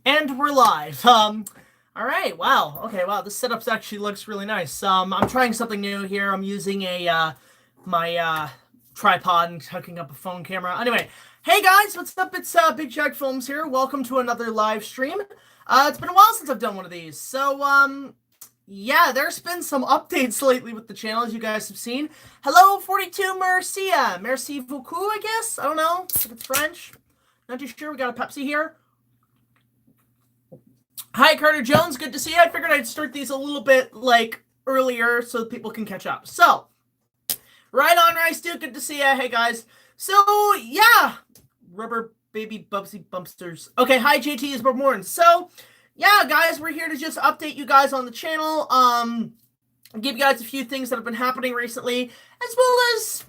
And we're live. All right. Wow. Okay. Wow. This setup actually looks really nice. I'm trying something new here. I'm using my tripod and hooking up a phone camera. Anyway, hey guys, what's up? It's BigJackFilms here. Welcome to another live stream. It's been a while since I've done one of these. So yeah, there's been some updates lately with the channel, as you guys have seen. Hello, 42 Mercia. Merci beaucoup, I guess. I don't know if it's French. Not too sure. We got a Pepsi here. Hi, Carter Jones. Good to see you. I figured I'd start these a little bit, earlier so people can catch up. So, right on, Rice Dude. Good to see you. Hey, guys. So, yeah. Rubber baby bubsy bumpsters. Okay, hi, JT is born. So, yeah, guys, we're here to just update you guys on the channel. Give you guys a few things that have been happening recently, as well as,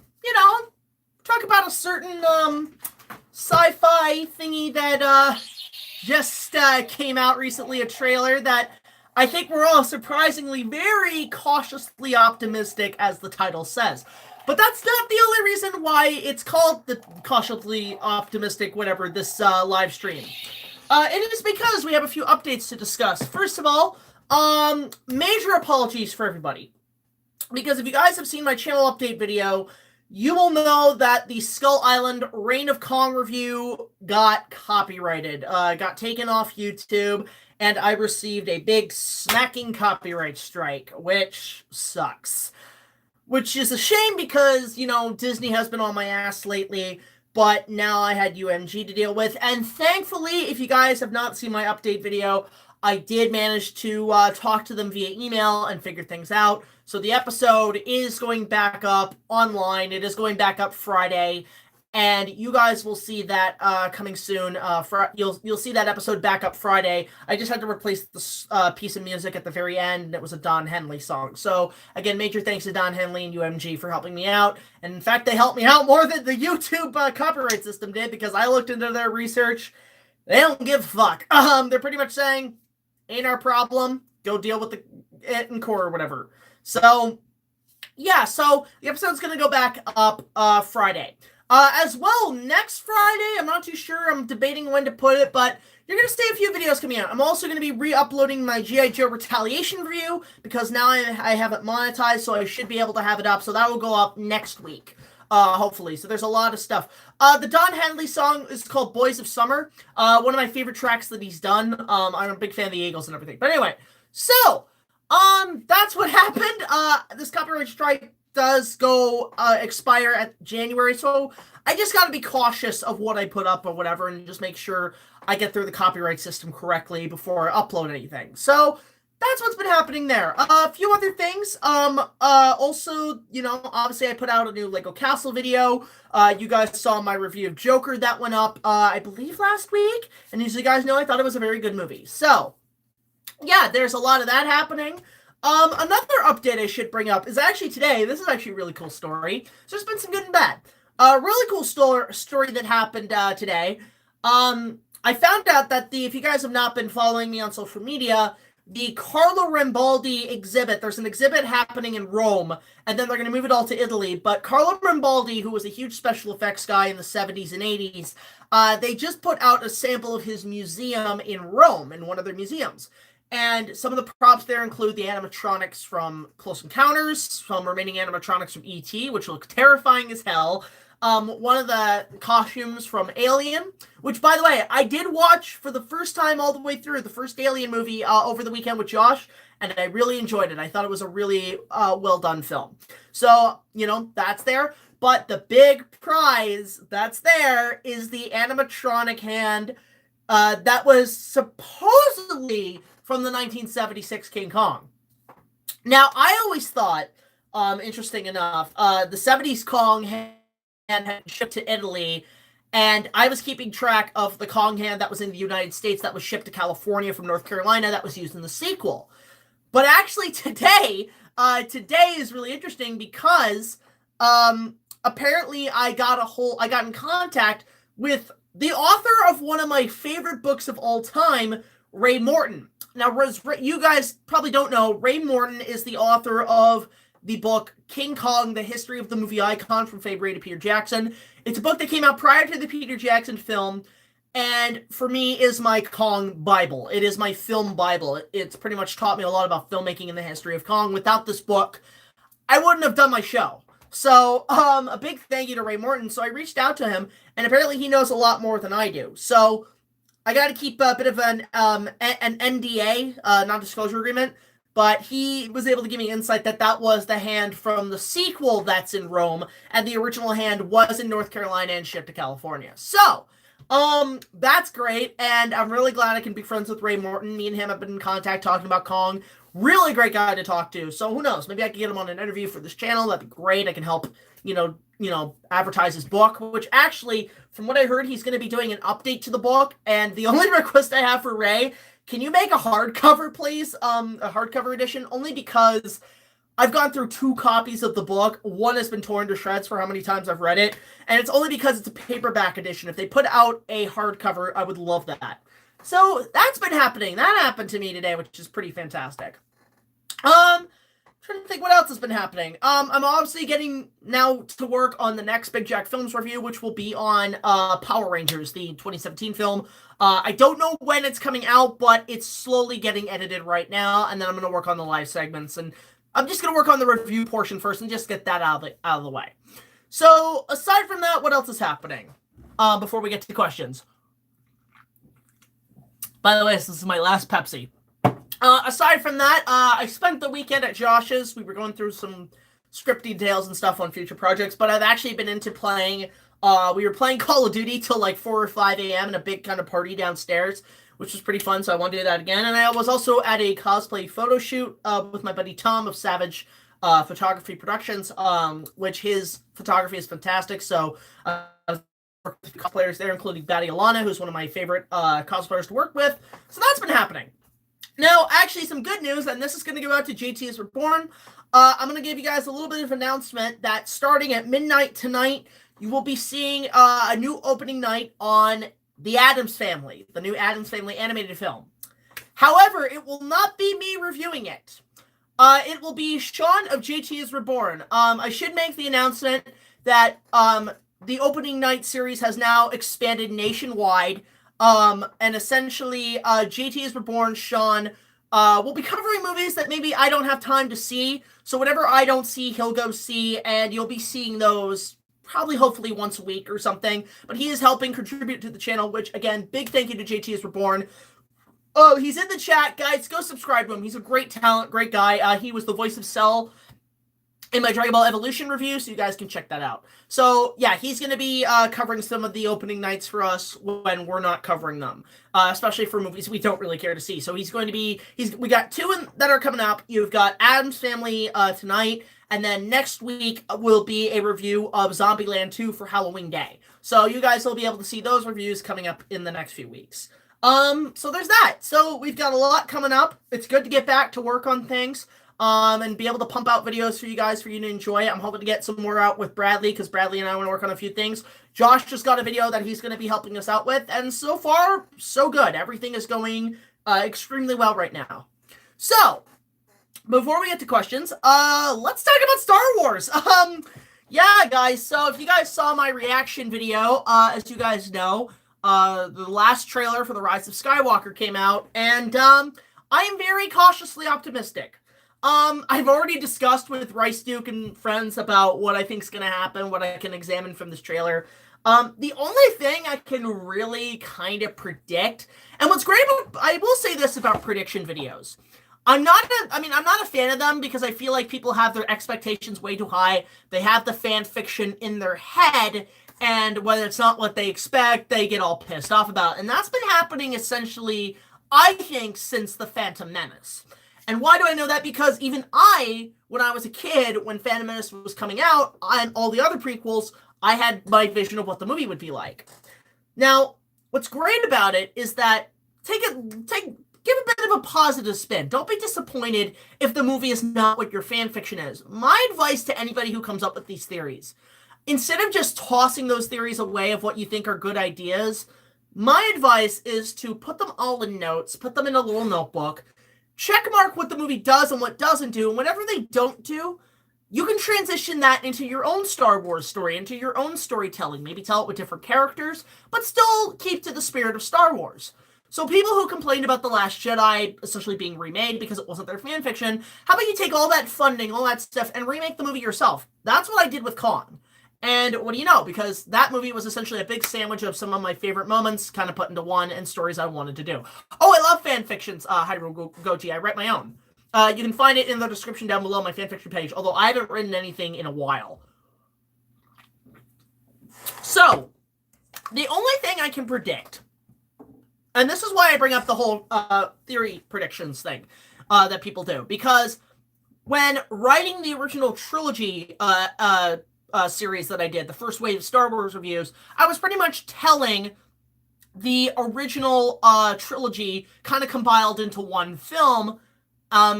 talk about a certain, sci-fi thingy that, just came out recently, a trailer that I think we're all surprisingly very cautiously optimistic, as the title says. But that's not the only reason why it's called the cautiously optimistic, whatever, this live stream. It is because we have a few updates to discuss. First of all, major apologies for everybody. Because if you guys have seen my channel update video, you will know that the Skull Island Reign of Kong review got copyrighted, got taken off YouTube, and I received a big smacking copyright strike, which sucks. Which is a shame because, Disney has been on my ass lately, but now I had UMG to deal with, and thankfully, if you guys have not seen my update video, I did manage to talk to them via email and figure things out. So the episode is going back up online. It is going back up Friday, and you guys will see that coming soon. You'll see that episode back up Friday. I just had to replace the piece of music at the very end, and it was a Don Henley song. So again, major thanks to Don Henley and UMG for helping me out. And in fact, they helped me out more than the YouTube copyright system did, because I looked into their research. They don't give a fuck. They're pretty much saying, ain't our problem. Go deal with it in court or whatever. So, yeah, so the episode's going to go back up Friday. As well, next Friday, I'm not too sure, I'm debating when to put it, but you're going to see a few videos coming out. I'm also going to be re-uploading my G.I. Joe Retaliation review, because now I have it monetized, so I should be able to have it up, so that will go up next week. Hopefully. So there's a lot of stuff. The Don Henley song is called Boys of Summer. One of my favorite tracks that he's done. I'm a big fan of the Eagles and everything. But anyway, so, that's what happened. This copyright strike does go, expire at January, so I just gotta be cautious of what I put up or whatever, and just make sure I get through the copyright system correctly before I upload anything. So, that's what's been happening there. A few other things. Also, obviously I put out a new Lego Castle video. You guys saw my review of Joker that went up, I believe last week. And as you guys know, I thought it was a very good movie. So, yeah, there's a lot of that happening. Another update I should bring up is actually today. This is actually a really cool story. So there's been some good and bad. A really cool story that happened today. I found out that if you guys have not been following me on social media, the Carlo Rambaldi exhibit, there's an exhibit happening in Rome, and then they're going to move it all to Italy, but Carlo Rambaldi, who was a huge special effects guy in the 70s and 80s, they just put out a sample of his museum in Rome, in one of their museums. And some of the props there include the animatronics from Close Encounters, some remaining animatronics from E.T., which look terrifying as hell, one of the costumes from Alien, which, by the way, I did watch for the first time all the way through the first Alien movie over the weekend with Josh, and I really enjoyed it. I thought it was a really well-done film. So, that's there. But the big prize that's there is the animatronic hand that was supposedly from the 1976 King Kong. Now, I always thought, interesting enough, the 70s Kong hand had shipped to Italy, and I was keeping track of the Kong hand that was in the United States that was shipped to California from North Carolina that was used in the sequel. But actually today is really interesting because apparently I got in contact with the author of one of my favorite books of all time, Ray Morton. Now, you guys probably don't know, Ray Morton is the author of the book King Kong, The History of the Movie Icon from Faye Bray to Peter Jackson. It's a book that came out prior to the Peter Jackson film, and for me is my Kong Bible. It is my film Bible. It's pretty much taught me a lot about filmmaking and the history of Kong. Without this book, I wouldn't have done my show. So, a big thank you to Ray Morton. So I reached out to him, and apparently he knows a lot more than I do. So I got to keep a bit of an NDA, non-disclosure agreement, but he was able to give me insight that that was the hand from the sequel that's in Rome, and the original hand was in North Carolina and shipped to California. So, that's great, and I'm really glad I can be friends with Ray Morton. Me and him have been in contact talking about Kong. Really great guy to talk to. So who knows? Maybe I can get him on an interview for this channel. That'd be great. I can help, advertise his book, which actually, from what I heard, he's going to be doing an update to the book. And the only request I have for Ray, can you make a hardcover, please? A hardcover edition, only because I've gone through 2 copies of the book. One has been torn to shreds for how many times I've read it. And it's only because it's a paperback edition. If they put out a hardcover, I would love that. So that's been happening. That happened to me today, which is pretty fantastic. Trying to think what else has been happening. I'm obviously getting now to work on the next Big Jack Films review, which will be on Power Rangers, the 2017 film. I don't know when it's coming out, but it's slowly getting edited right now, and then I'm going to work on the live segments, and I'm just going to work on the review portion first and just get that out of the way. So, aside from that, what else is happening? Before we get to the questions. By the way, this is my last Pepsi. Aside from that, I spent the weekend at Josh's. We were going through some script details and stuff on future projects, but I've actually been into playing, we were playing Call of Duty till like 4 or 5 a.m. in a big kind of party downstairs, which was pretty fun, so I want to do that again. And I was also at a cosplay photo shoot with my buddy Tom of Savage Photography Productions, which his photography is fantastic, so cosplayers there, including Batty Alana, who's one of my favorite cosplayers to work with. So that's been happening. Now, actually, some good news, and this is going to go out to JT is Reborn. I'm going to give you guys a little bit of announcement that starting at midnight tonight, you will be seeing a new opening night on The Addams Family, the new Addams Family animated film. However, it will not be me reviewing it. It will be Sean of JT is Reborn. I should make the announcement that the opening night series has now expanded nationwide, and essentially, JT is Reborn, Sean, will be covering movies that maybe I don't have time to see, so whatever I don't see, he'll go see, and you'll be seeing those probably, hopefully, once a week or something, but he is helping contribute to the channel, which, again, big thank you to JT is Reborn. Oh, he's in the chat, guys, go subscribe to him, he's a great talent, great guy, he was the voice of Cell in my Dragon Ball Evolution review, so you guys can check that out. So, yeah, he's going to be covering some of the opening nights for us when we're not covering them, especially for movies we don't really care to see. So he's going to be, we got 2 that are coming up. You've got Addams Family tonight, and then next week will be a review of Zombieland 2 for Halloween Day. So you guys will be able to see those reviews coming up in the next few weeks. So there's that. So we've got a lot coming up. It's good to get back to work on things. And be able to pump out videos for you guys for you to enjoy. I'm hoping to get some more out with Bradley, because Bradley and I want to work on a few things. Josh just got a video that he's going to be helping us out with, and so far, so good. Everything is going extremely well right now. So, before we get to questions, let's talk about Star Wars. Yeah, guys, so if you guys saw my reaction video, as you guys know, the last trailer for The Rise of Skywalker came out, and I am very cautiously optimistic. I've already discussed with Rice Duke and friends about what I think is going to happen, what I can examine from this trailer. The only thing I can really kind of predict, and what's great about, I will say this about prediction videos. I'm not a fan of them because I feel like people have their expectations way too high. They have the fan fiction in their head, and when it's not what they expect, they get all pissed off about it. And that's been happening essentially, I think, since The Phantom Menace. And why do I know that? Because even when I was a kid, when Phantom Menace was coming out, and all the other prequels, I had my vision of what the movie would be like. Now, what's great about it is that give a bit of a positive spin. Don't be disappointed if the movie is not what your fan fiction is. My advice to anybody who comes up with these theories, instead of just tossing those theories away of what you think are good ideas, my advice is to put them all in notes, put them in a little notebook, check mark what the movie does and what doesn't do, and whatever they don't do, you can transition that into your own Star Wars story, into your own storytelling. Maybe tell it with different characters, but still keep to the spirit of Star Wars. So people who complained about The Last Jedi essentially being remade because it wasn't their fan fiction, how about you take all that funding, all that stuff, and remake the movie yourself? That's what I did with Khan. And what do you know? Because that movie was essentially a big sandwich of some of my favorite moments kind of put into one and stories I wanted to do. Oh, I love fan fictions, Hyrule Goji. I write my own. You can find it in the description down below my fanfiction page, although I haven't written anything in a while. So, the only thing I can predict, and this is why I bring up the whole theory predictions thing that people do, because when writing the original trilogy series that I did, the first wave of Star Wars reviews, I was pretty much telling the original trilogy kind of compiled into one film,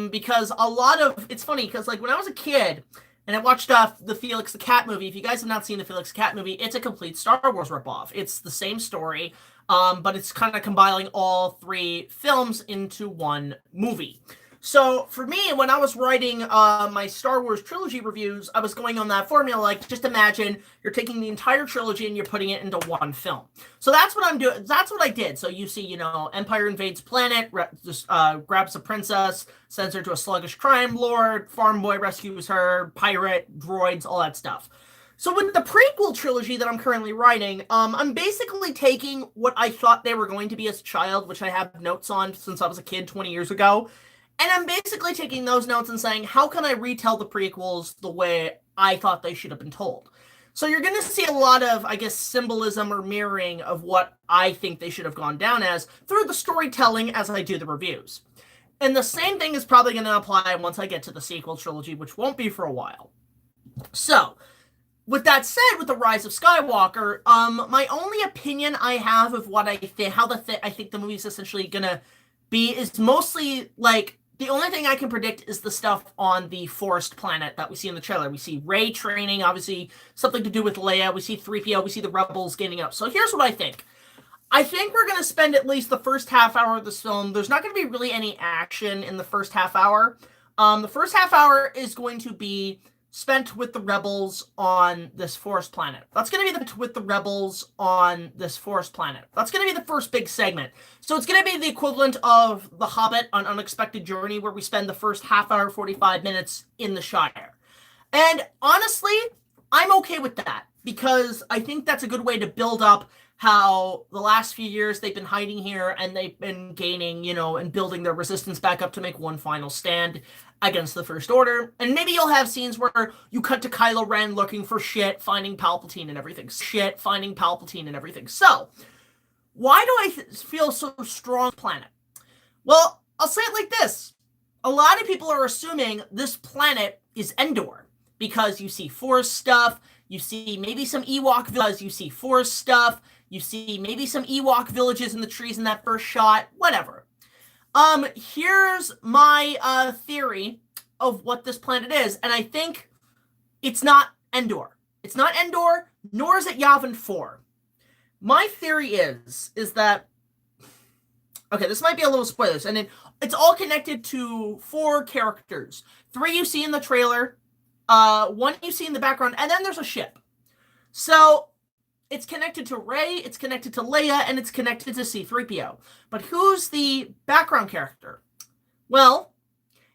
because a lot of, it's funny, because like when I was a kid, and I watched the Felix the Cat movie. If you guys have not seen the Felix the Cat movie, it's a complete Star Wars ripoff. It's the same story, but it's kind of compiling all three films into one movie. So for me, when I was writing my Star Wars trilogy reviews, I was going on that formula, like, just imagine you're taking the entire trilogy and you're putting it into one film. So that's what I'm doing. That's what I did. So you see, Empire invades planet, just grabs a princess, sends her to a sluggish crime lord, farm boy rescues her, pirate, droids, all that stuff. So with the prequel trilogy that I'm currently writing, I'm basically taking what I thought they were going to be as a child, which I have notes on since I was a kid 20 years ago, and I'm basically taking those notes and saying, how can I retell the prequels the way I thought they should have been told? So you're going to see a lot of, I guess, symbolism or mirroring of what I think they should have gone down as through the storytelling as I do the reviews. And the same thing is probably going to apply once I get to the sequel trilogy, which won't be for a while. So, with that said, with the Rise of Skywalker, my only opinion I have of what I think, I think the movie's essentially going to be is mostly, like, the only thing I can predict is the stuff on the forest planet that we see in the trailer. We see Rey training, obviously something to do with Leia. We see 3PO. We see the rebels gaining up. So here's what I think. I think we're going to spend at least the first half hour of this film. There's not going to be really any action in the first half hour. The first half hour is going to be spent with the rebels on this forest planet. That's going to be with the rebels on this forest planet. That's going to be the first big segment. So it's going to be the equivalent of The Hobbit on Unexpected Journey, where we spend the first half hour, 45 minutes in the Shire. And honestly, I'm okay with that, because I think that's a good way to build up how the last few years they've been hiding here and they've been gaining, and building their resistance back up to make one final stand against the First Order. And maybe you'll have scenes where you cut to Kylo Ren looking for shit, finding Palpatine and everything. So, why do I feel so strong planet? Well, I'll say it like this. A lot of people are assuming this planet is Endor, because you see forest stuff, you see maybe some Ewok villages in the trees in that first shot, whatever. Here's my theory of what this planet is, and I think it's not Endor. It's not Endor, nor is it Yavin 4. My theory is that, okay, this might be a little spoilers, and it's all connected to 4 characters. 3 you see in the trailer, 1 you see in the background, and then there's a ship. So it's connected to Rey, it's connected to Leia, and it's connected to C-3PO. But who's the background character? Well,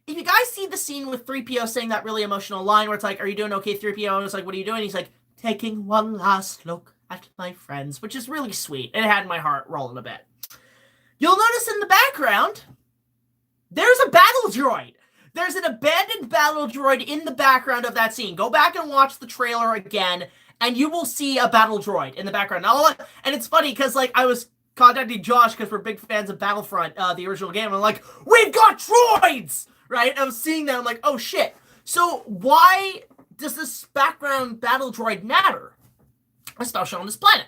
if you guys see the scene with 3PO saying that really emotional line where it's like, are you doing okay, 3PO? And it's like, what are you doing? He's like, taking one last look at my friends, which is really sweet. It had my heart rolling a bit. You'll notice in the background, there's a battle droid. There's an abandoned battle droid in the background of that scene. Go back and watch the trailer again, and you will see a battle droid in the background. And it's funny, because, like, I was contacting Josh, because we're big fans of Battlefront, the original game, and I'm like, we've got droids! Right? And I was seeing that, I'm like, oh, shit. So why does this background battle droid matter, especially on this planet?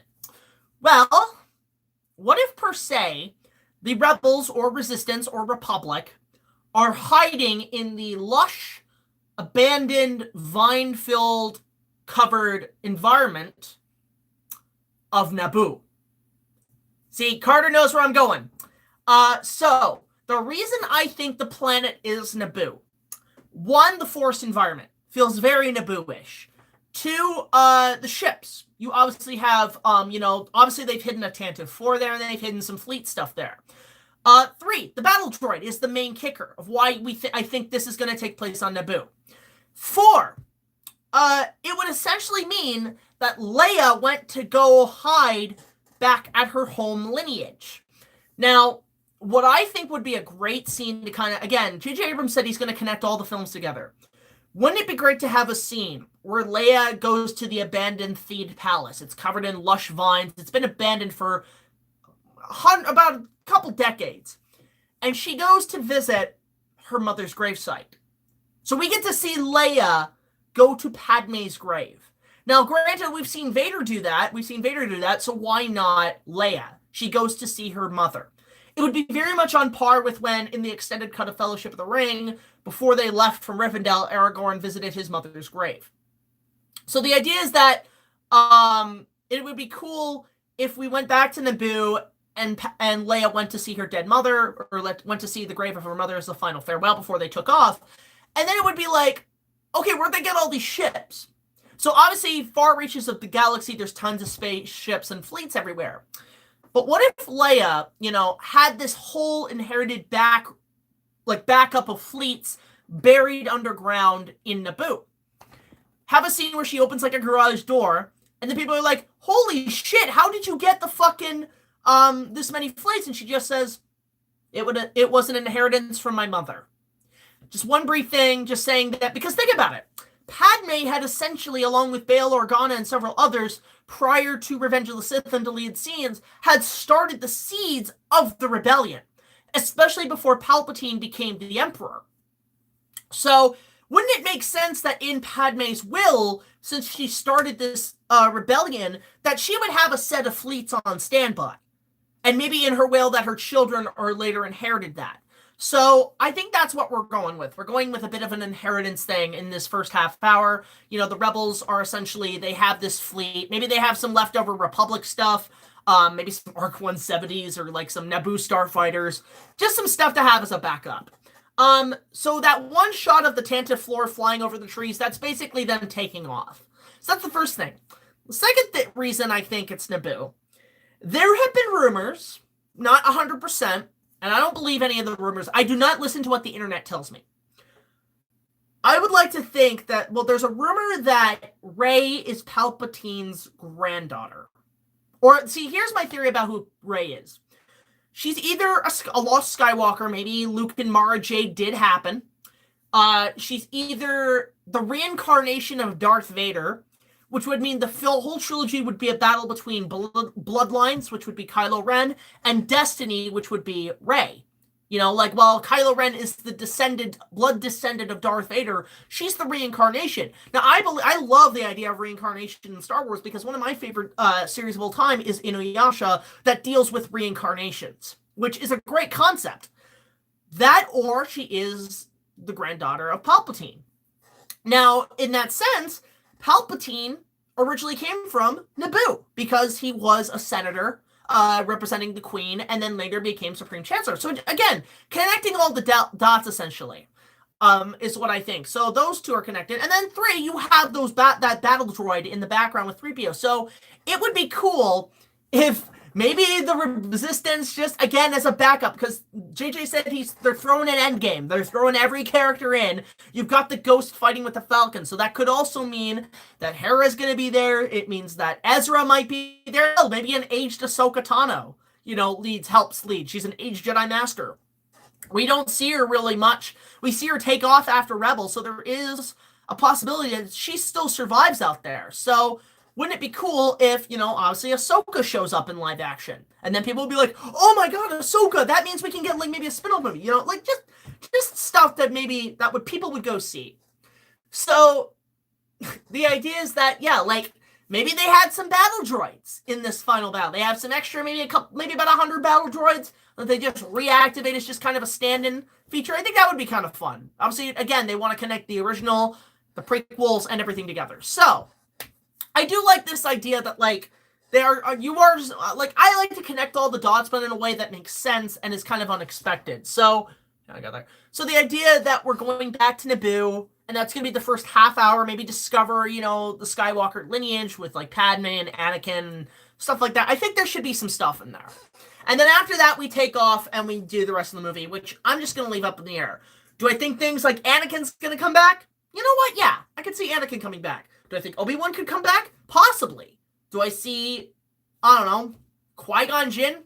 Well, what if, per se, the rebels, or resistance, or republic are hiding in the lush, abandoned, vine-filled, covered environment of Naboo? See, Carter knows where I'm going. So, the reason I think the planet is Naboo. 1, the forest environment. feels very Naboo-ish. 2, the ships. You obviously have, obviously they've hidden a Tantive 4 there, and they've hidden some fleet stuff there. 3, the battle droid is the main kicker of why I think this is going to take place on Naboo. 4, it would essentially mean that Leia went to go hide back at her home lineage. Now, what I think would be a great scene to kind of, again, J.J. Abrams said he's going to connect all the films together. Wouldn't it be great to have a scene where Leia goes to the abandoned Theed Palace? It's covered in lush vines. It's been abandoned for about a couple decades. And she goes to visit her mother's gravesite. So we get to see Leia go to Padme's grave. Now, granted, we've seen Vader do that. So why not Leia? She goes to see her mother. It would be very much on par with when, in the extended cut of Fellowship of the Ring, before they left from Rivendell, Aragorn visited his mother's grave. So the idea is that it would be cool if we went back to Naboo and Leia went to see her dead mother, or went to see the grave of her mother as a final farewell before they took off. And then it would be like, okay, where'd they get all these ships? So obviously, far reaches of the galaxy, there's tons of spaceships and fleets everywhere. But what if Leia, had this whole inherited backup of fleets buried underground in Naboo? Have a scene where she opens like a garage door, and the people are like, holy shit, how did you get the fucking, this many fleets? And she just says, it was an inheritance from my mother. Just one brief thing, just saying that, because think about it. Padme had essentially, along with Bail Organa and several others, prior to Revenge of the Sith and deleted scenes, had started the seeds of the rebellion, especially before Palpatine became the Emperor. So, wouldn't it make sense that in Padme's will, since she started this rebellion, that she would have a set of fleets on standby? And maybe in her will that her children or later inherited that. So I think that's what we're going with. We're going with a bit of an inheritance thing in this first half hour. The rebels are essentially, they have this fleet. Maybe they have some leftover Republic stuff. Maybe some ARC 170s or like some Naboo starfighters. Just some stuff to have as a backup. So that one shot of the Tantive floor flying over the trees, that's basically them taking off. So that's the first thing. The second reason I think it's Naboo. There have been rumors, not 100%, and I don't believe any of the rumors. I do not listen to what the internet tells me. I would like to think that, there's a rumor that Rey is Palpatine's granddaughter. Or, see, here's my theory about who Rey is. She's either a lost Skywalker, maybe Luke and Mara Jade did happen. She's either the reincarnation of Darth Vader, which would mean the whole trilogy would be a battle between bloodlines, which would be Kylo Ren, and destiny, which would be Rey. Kylo Ren is the blood descendant of Darth Vader, she's the reincarnation. Now, I love the idea of reincarnation in Star Wars because one of my favorite series of all time is Inuyasha that deals with reincarnations, which is a great concept. That, or she is the granddaughter of Palpatine. Now, in that sense, Palpatine originally came from Naboo because he was a senator representing the Queen and then later became Supreme Chancellor. So again, connecting all the dots essentially is what I think. So those two are connected. And then 3, you have that battle droid in the background with 3PO. So it would be cool if maybe the Resistance just, again, as a backup, because JJ said they're throwing an endgame. They're throwing every character in. You've got the Ghost fighting with the Falcon. So that could also mean that Hera's going to be there. It means that Ezra might be there. Maybe an aged Ahsoka Tano, helps lead. She's an aged Jedi Master. We don't see her really much. We see her take off after Rebels. So there is a possibility that she still survives out there. So wouldn't it be cool if, obviously Ahsoka shows up in live action? And then people will be like, oh my god, Ahsoka! That means we can get, maybe a spin-off movie. Just stuff that people would go see. So, the idea is that, maybe they had some battle droids in this final battle. They have some extra, maybe about 100 battle droids that they just reactivate as just kind of a stand-in feature. I think that would be kind of fun. Obviously, again, they want to connect the original, the prequels, and everything together. So, I do like this idea that, I like to connect all the dots, but in a way that makes sense and is kind of unexpected. So, I got there. So the idea that we're going back to Naboo, and that's going to be the first half hour, maybe discover, you know, the Skywalker lineage with, like, Padme and Anakin and stuff like that. I think there should be some stuff in there. And then after that, we take off and we do the rest of the movie, which I'm just going to leave up in the air. Do I think things like Anakin's going to come back? You know what? Yeah, I could see Anakin coming back. Do I think Obi-Wan could come back? Possibly. Do I see, I don't know, Qui-Gon Jinn?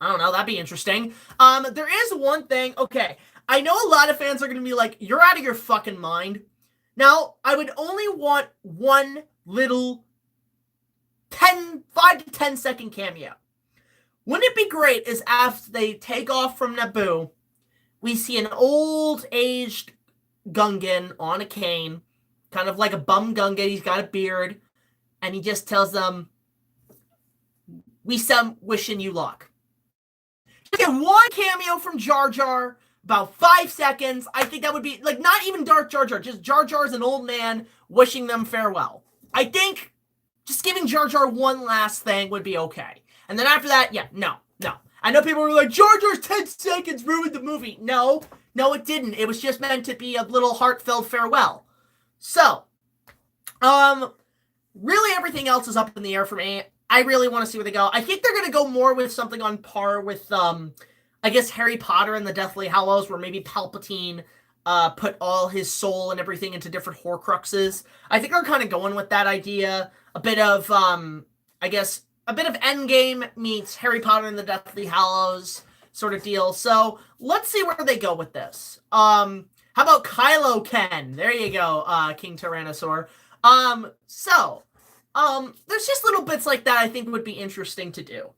I don't know, that'd be interesting. There is one thing, okay, I know a lot of fans are going to be like, you're out of your fucking mind. Now, I would only want one little 5 to 10 second cameo. Wouldn't it be great is after they take off from Naboo, we see an old-aged Gungan on a cane, kind of like a bum Gungan, he's got a beard, and he just tells them, we some wishing you luck. Just get one cameo from Jar Jar, about 5 seconds. I think that would be, like, not even Darth Jar Jar, just Jar Jar as an old man wishing them farewell. I think just giving Jar Jar one last thing would be okay. And then after that, yeah, no. I know people were like, Jar Jar's 10 seconds ruined the movie. No, it didn't. It was just meant to be a little heartfelt farewell. So, really everything else is up in the air for me. I really want to see where they go. I think they're going to go more with something on par with, I guess, Harry Potter and the Deathly Hallows, where maybe Palpatine put all his soul and everything into different Horcruxes. I think they're kind of going with that idea. A bit of, I guess, a bit of Endgame meets Harry Potter and the Deathly Hallows sort of deal. So let's see where they go with this. How about Kylo Ken? There you go, King Tyrannosaur. There's just little bits like that I think would be interesting to do.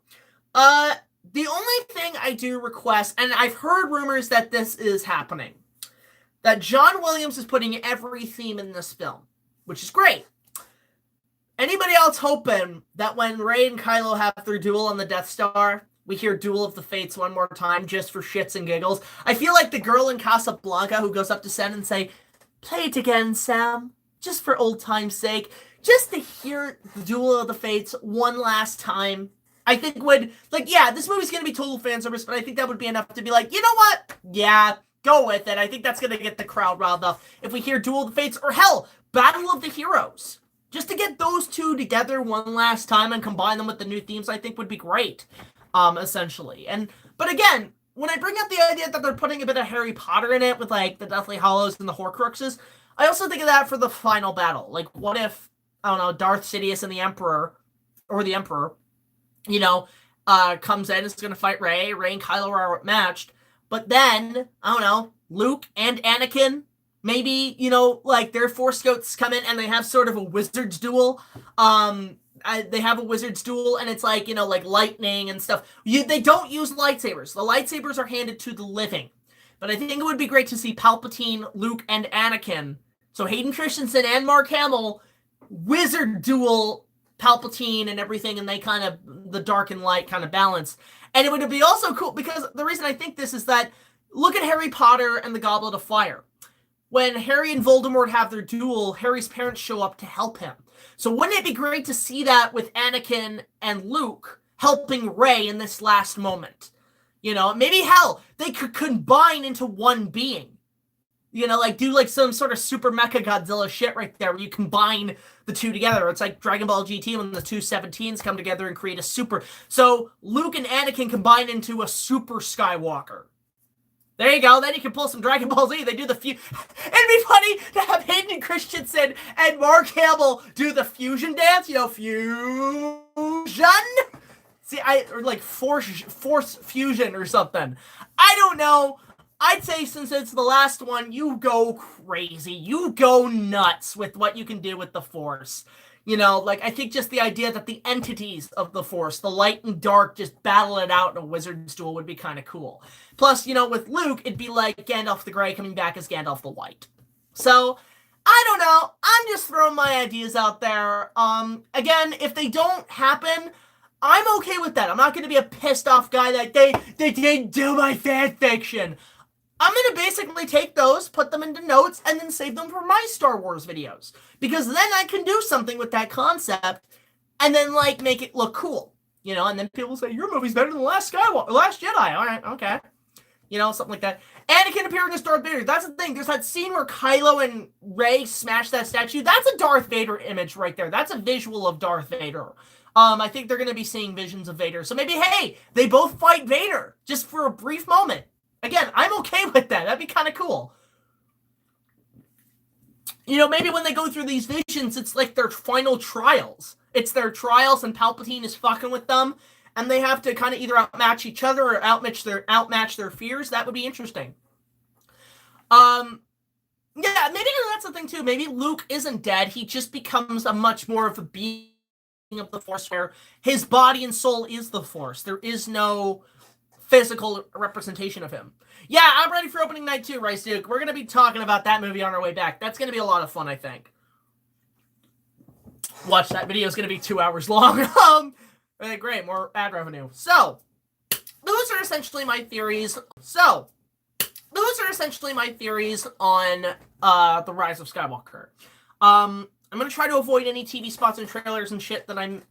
The only thing I do request, and I've heard rumors that this is happening, that John Williams is putting every theme in this film, which is great. Anybody else hoping that when Rey and Kylo have their duel on the Death Star, we hear Duel of the Fates one more time just for shits and giggles? I feel like the girl in Casablanca who goes up to Sam and say, play it again, Sam, just for old time's sake. Just to hear the Duel of the Fates one last time, I think would, like, yeah, this movie's going to be total fan service, but I think that would be enough to be like, you know what? Yeah, go with it. I think that's going to get the crowd riled up. If we hear Duel of the Fates, or hell, Battle of the Heroes. Just to get those two together one last time and combine them with the new themes, I think would be great, essentially. But again, when I bring up the idea that they're putting a bit of Harry Potter in it with, like, the Deathly Hallows and the Horcruxes, I also think of that for the final battle. Like, what if, I don't know, Darth Sidious and the Emperor, you know, comes in, is going to fight Rey. Rey and Kylo are outmatched. But then, I don't know, Luke and Anakin, maybe, you know, like, their Force Ghosts come in and they have sort of a wizard's duel. They have a wizard's duel, and it's like, you know, like lightning and stuff. They don't use lightsabers. The lightsabers are handed to the living. But I think it would be great to see Palpatine, Luke, and Anakin, so Hayden Christensen and Mark Hamill, wizard duel Palpatine and everything, and they kind of, the dark and light kind of balance. And it would be also cool, because the reason I think this is that, look at Harry Potter and the Goblet of Fire. When Harry and Voldemort have their duel, Harry's parents show up to help him. So wouldn't it be great to see that with Anakin and Luke helping Rey in this last moment? You know, maybe, hell, they could combine into one being. You know, like, do, like, some sort of super mecha Godzilla shit right there, where you combine the two together. It's like Dragon Ball GT when the two 17s come together and create a super. So Luke and Anakin combine into a super Skywalker. There you go. Then you can pull some Dragon Ball Z. They do the It'd be funny to have Hayden Christensen and Mark Hamill do the fusion dance. You know, fusion. See, or like force fusion or something. I don't know. I'd say since it's the last one, you go crazy. You go nuts with what you can do with the Force. You know, like, I think just the idea that the entities of the Force, the light and dark, just battle it out in a wizard's duel would be kind of cool. Plus, you know, with Luke, it'd be like Gandalf the Grey coming back as Gandalf the White. So, I don't know. I'm just throwing my ideas out there. Again, if they don't happen, I'm okay with that. I'm not going to be a pissed off guy that they didn't do my fan fiction. I'm going to basically take those, put them into notes, and then save them for my Star Wars videos. Because then I can do something with that concept, and then, like, make it look cool. You know, and then people say, your movie's better than The Last Jedi. All right, okay. something like that. Anakin appearing as Darth Vader. That's the thing. There's that scene where Kylo and Rey smash that statue. That's a Darth Vader image right there. That's a visual of Darth Vader. I think they're going to be seeing visions of Vader. So maybe, hey, they both fight Vader just for a brief moment. Again, I'm okay with that. That'd be kind of cool. Maybe when they go through these visions, it's like their final trials. It's their trials, and Palpatine is fucking with them, and they have to kind of either outmatch each other or outmatch their fears. That would be interesting. Yeah, maybe that's the thing too. Maybe Luke isn't dead. He just becomes a much more of a being of the Force, where his body and soul is the Force. There is no physical representation of him. Yeah, I'm ready for opening night too, Rice Duke. We're going to be talking about that movie on our way back. That's going to be a lot of fun, I think. Watch, that video is going to be 2 hours long. Great, more ad revenue. So, those are essentially my theories. On The Rise of Skywalker. I'm going to try to avoid any TV spots and trailers and shit that I'm,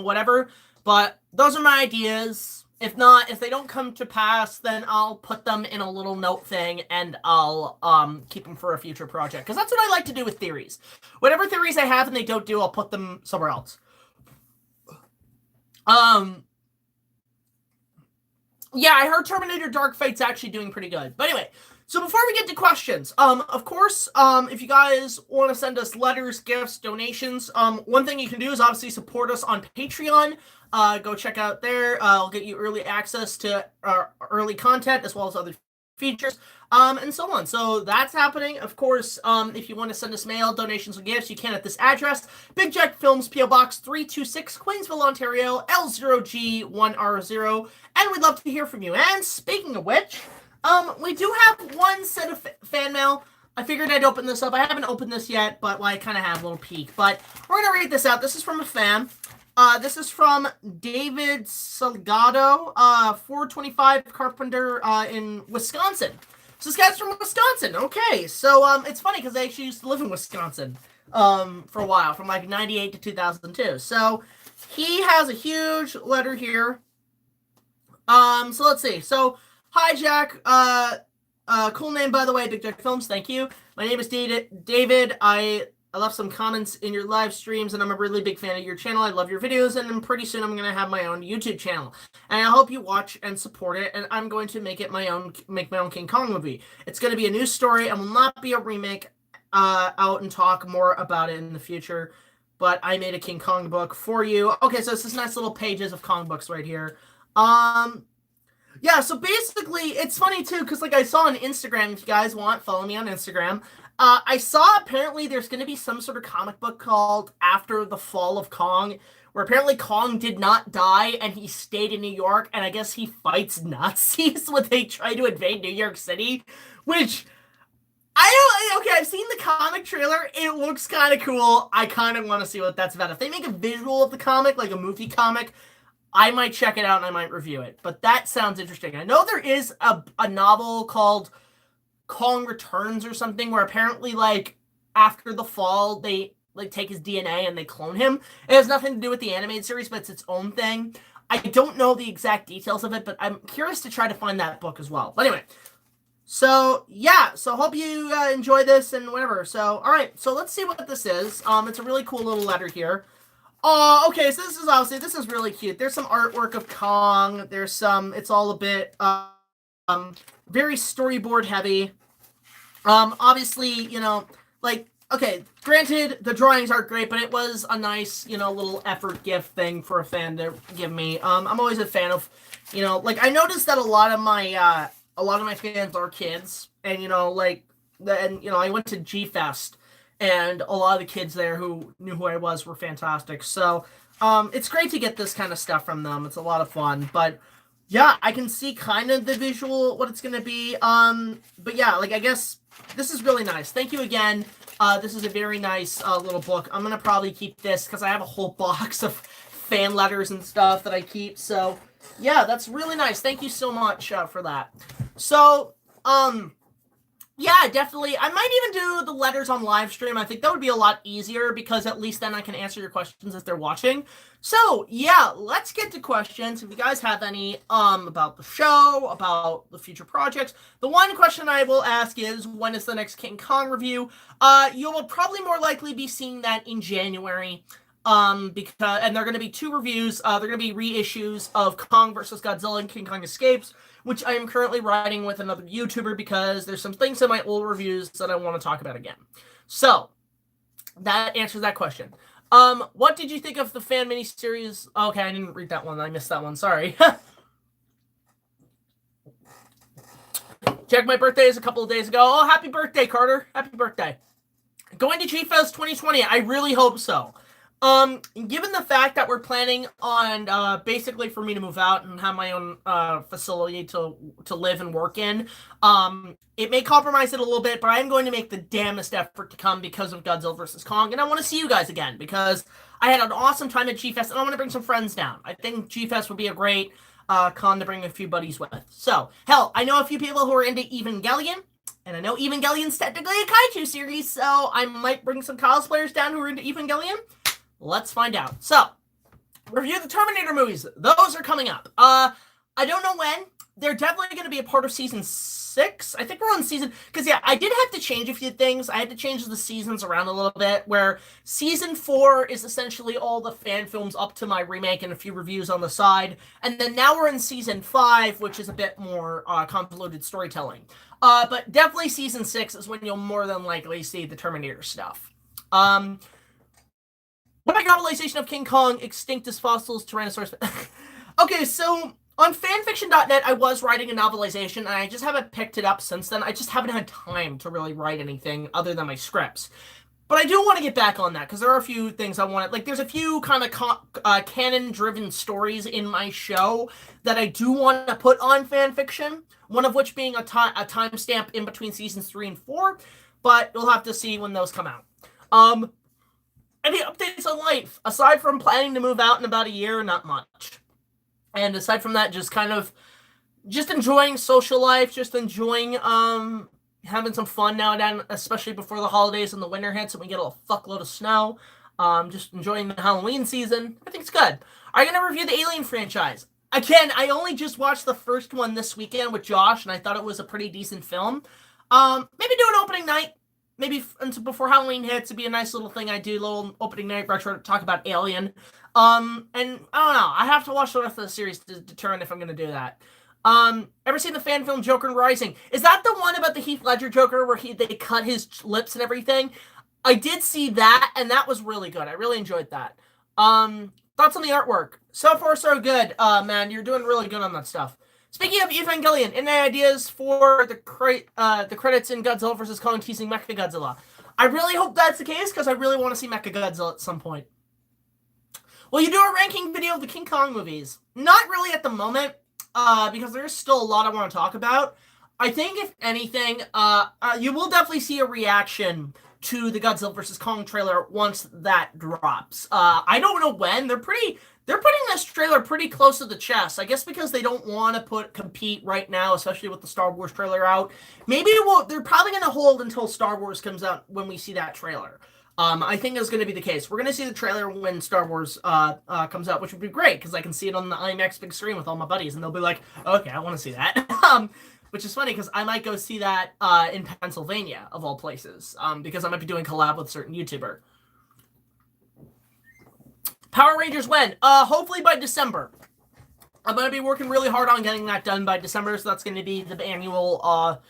whatever. But those are my ideas. If they don't come to pass, then I'll put them in a little note thing, and I'll keep them for a future project. Because that's what I like to do with theories. Whatever theories I have and they don't do, I'll put them somewhere else. Yeah, I heard Terminator Dark Fate's actually doing pretty good. But anyway, so before we get to questions, of course, if you guys want to send us letters, gifts, donations, one thing you can do is obviously support us on Patreon. Go check out there. I'll get you early access to early content as well as other features, and so on. So that's happening. Of course, if you want to send us mail, donations, or gifts, you can at this address: BigJackFilms, P.O. Box 326, Queensville, Ontario, L0G1R0. And we'd love to hear from you. And speaking of which, we do have one set of fan mail. I figured I'd open this up. I haven't opened this yet, but I kind of have a little peek. But we're going to read this out. This is from a fan. This is from David Salgado, 425 Carpenter in Wisconsin. So this guy's from Wisconsin. Okay, so it's funny because I actually used to live in Wisconsin for a while, from 98 to 2002. So he has a huge letter here. So let's see. So, hi, Jack. Cool name, by the way, Big Jack Films. Thank you. My name is David. I left some comments in your live streams, and I'm a really big fan of your channel. I love your videos, and pretty soon I'm going to have my own YouTube channel. And I hope you watch and support it, and I'm going to make my own King Kong movie. It's going to be a new story and will not be a remake, out and talk more about it in the future. But I made a King Kong book for you. Okay, so it's this nice little pages of Kong books right here. Yeah, so basically, it's funny, too, because, I saw on Instagram, if you guys want, follow me on Instagram. I saw apparently there's going to be some sort of comic book called After the Fall of Kong, where apparently Kong did not die, and he stayed in New York, and I guess he fights Nazis when they try to invade New York City, which, okay, I've seen the comic trailer. It looks kind of cool. I kind of want to see what that's about. If they make a visual of the comic, like a movie comic, I might check it out and I might review it. But that sounds interesting. I know there is a novel called Kong Returns or something, where apparently, after the fall, they, take his DNA and they clone him. It has nothing to do with the animated series, but it's its own thing. I don't know the exact details of it, but I'm curious to try to find that book as well. But anyway, so, yeah. So, hope you enjoy this and whatever. So, alright. So, let's see what this is. It's a really cool little letter here. Okay, so this is really cute. There's some artwork of Kong. There's some, it's all a bit, very storyboard heavy. Obviously, okay, granted, the drawings aren't great, but it was a nice, little effort gift thing for a fan to give me. I'm always a fan of, I noticed that a lot of my fans are kids, and, I went to G-Fest, and a lot of the kids there who knew who I was were fantastic. So, it's great to get this kind of stuff from them. It's a lot of fun. But, yeah, I can see kind of the visual, what it's going to be. But, yeah, I guess this is really nice. Thank you again. This is a very nice little book. I'm going to probably keep this because I have a whole box of fan letters and stuff that I keep. So, yeah, that's really nice. Thank you so much for that. So, Yeah, definitely. I might even do the letters on live stream. I think that would be a lot easier because at least then I can answer your questions as they're watching. So, yeah, let's get to questions. If you guys have any about the show, about the future projects. The one question I will ask is, when is the next King Kong review? You will probably more likely be seeing that in January. And they're going to be 2 reviews. They're going to be reissues of Kong vs. Godzilla and King Kong Escapes, which I am currently writing with another YouTuber because there's some things in my old reviews that I want to talk about again. So, that answers that question. What did you think of the fan miniseries? Okay, I didn't read that one. I missed that one. Sorry. Check, my birthday is a couple of days ago. Oh, happy birthday, Carter. Happy birthday. Going to G-Fest 2020. I really hope so. Given the fact that we're planning on basically for me to move out and have my own facility to live and work in, it may compromise it a little bit, but I am going to make the damnest effort to come because of Godzilla vs. Kong, and I want to see you guys again because I had an awesome time at G-Fest, and I want to bring some friends down. I think G-Fest would be a great con to bring a few buddies with. So, hell, I know a few people who are into Evangelion, and I know Evangelion's technically a kaiju series, so I might bring some cosplayers down who are into Evangelion. Let's find out. So, review the Terminator movies. Those are coming up. I don't know when. They're definitely going to be a part of season 6. I think we're on season... Because, yeah, I did have to change a few things. I had to change the seasons around a little bit, where season 4 is essentially all the fan films up to my remake and a few reviews on the side. And then now we're in season 5, which is a bit more convoluted storytelling. But definitely season 6 is when you'll more than likely see the Terminator stuff. What about novelization of King Kong, extinct as fossils, Tyrannosaurus... Okay, so on fanfiction.net, I was writing a novelization, and I just haven't picked it up since then. I just haven't had time to really write anything other than my scripts. But I do want to get back on that, because there are a few things I want to... Like, there's a few kind of canon-driven stories in my show that I do want to put on fanfiction, one of which being a timestamp in between seasons 3 and 4, but you'll have to see when those come out. Any updates on life? Aside from planning to move out in about a year, not much. And aside from that, just kind of just enjoying social life, just enjoying having some fun now and then, especially before the holidays and the winter hits and we get a fuckload of snow. Just enjoying the Halloween season. I think it's good. Are you going to review the Alien franchise? Again, I only just watched the first one this weekend with Josh, and I thought it was a pretty decent film. Maybe do an opening night. Maybe before Halloween hits, it'd be a nice little thing I do, little opening night retro to talk about Alien. And I don't know, I have to watch the rest of the series to determine if I'm going to do that. Ever seen the fan film Joker Rising? Is that the one about the Heath Ledger Joker where they cut his lips and everything? I did see that, and that was really good. I really enjoyed that. Thoughts on the artwork? So far, so good. Man, you're doing really good on that stuff. Speaking of Evangelion, any ideas for the credits in Godzilla vs. Kong teasing Mechagodzilla? I really hope that's the case, because I really want to see Mechagodzilla at some point. Will you do a ranking video of the King Kong movies? Not really at the moment, because there's still a lot I want to talk about. I think, if anything, you will definitely see a reaction to the Godzilla vs. Kong trailer once that drops. I don't know when. They're putting this trailer pretty close to the chest. I guess because they don't want to compete right now, especially with the Star Wars trailer out. Maybe they're probably going to hold until Star Wars comes out when we see that trailer. I think that's going to be the case. We're going to see the trailer when Star Wars comes out, which would be great because I can see it on the IMAX big screen with all my buddies, and they'll be like, okay, I want to see that. Which is funny because I might go see that in Pennsylvania, of all places, because I might be doing collab with a certain YouTuber. Power Rangers when? Hopefully by December. I'm going to be working really hard on getting that done by December, so that's going to be the annual,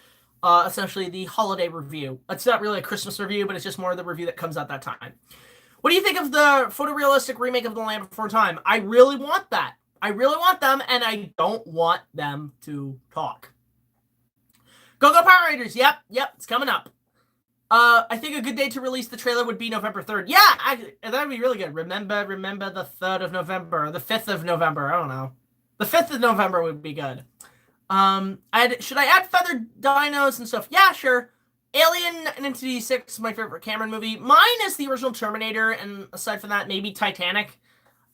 essentially the holiday review. It's not really a Christmas review, but it's just more of the review that comes out that time. What do you think of the photorealistic remake of The Land Before Time? I really want that. I really want them, and I don't want them to talk. Go Power Rangers! Yep, it's coming up. I think a good day to release the trailer would be November 3rd. Yeah, that would be really good. Remember the 3rd of November, or the 5th of November, I don't know. The 5th of November would be good. Should I add feathered dinos and stuff? Yeah, sure. Alien and Entity 6 is my favorite Cameron movie. Mine is the original Terminator, and aside from that, maybe Titanic.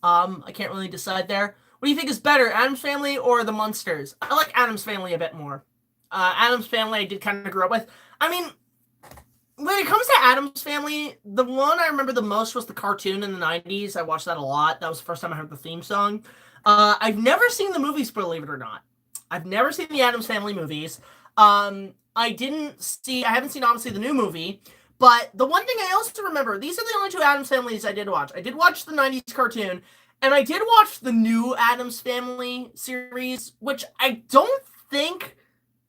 I can't really decide there. What do you think is better, Addams Family or The Munsters? I like Addams Family a bit more. Addams Family I did kind of grow up with. I mean, when it comes to Addams Family, the one I remember the most was the cartoon in the 90s. I watched that a lot. That was the first time I heard the theme song. I've never seen the movies, believe it or not. I've never seen the Addams Family movies. I haven't seen, obviously, the new movie. But the one thing I also remember, these are the only two Addams Families I did watch. I did watch the 90s cartoon, and I did watch the new Addams Family series, which I don't think...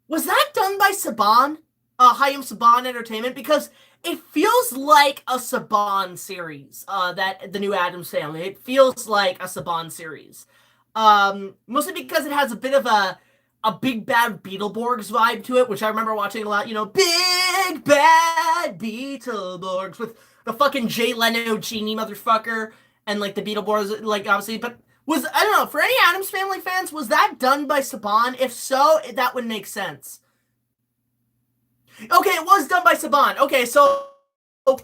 Was that done by Saban? Hayam Saban Entertainment? Because it feels like a Saban series, that the new Addams Family. It feels like a Saban series. Mostly because it has a bit of a big bad Beetleborgs vibe to it, which I remember watching a lot, big bad Beetleborgs with the fucking Jay Leno genie motherfucker and like the Beetleborgs, like obviously, but I don't know, for any Addams Family fans, was that done by Saban? If so, that would make sense. Okay, it was done by Saban. Okay, so